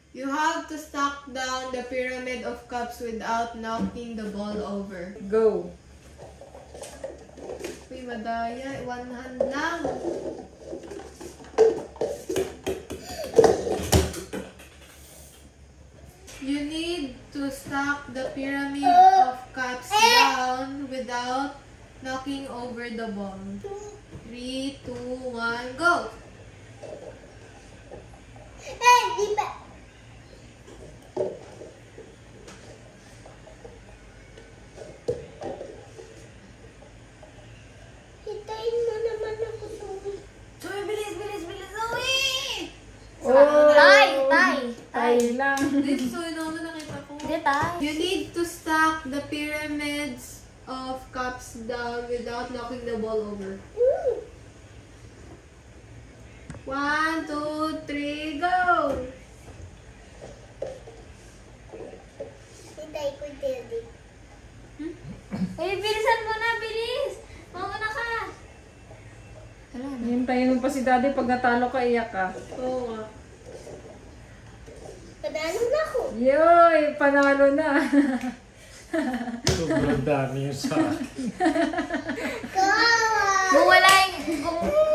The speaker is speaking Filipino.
You have to stack down the pyramid of cups without knocking the ball over. Go. Uy, madaya. One hand lang. You need to stack the pyramid of cups down without knocking over the ball. 3, 2, 1, go! Di ba? Hitain mo naman ako, Zoe. Zoe, bilis, bilis, bilis, Zoe! Oh! Tay! Tay lang. Dito, Zoe, naman nakita ko. Hindi, tay. You need to stack the pyramids of cups down without knocking the ball over. 1, 2, 3, go! Hitay ko din. Eh, bilisan mo na, bilis! Mauna ka! Hintayin mo pa si daddy pag natalo ka, iyak ka. Oo nga. Panalo na ako. Yoy! Panalo na. Sobrang dami yung sa akin. Kawawa. Kung wala yung...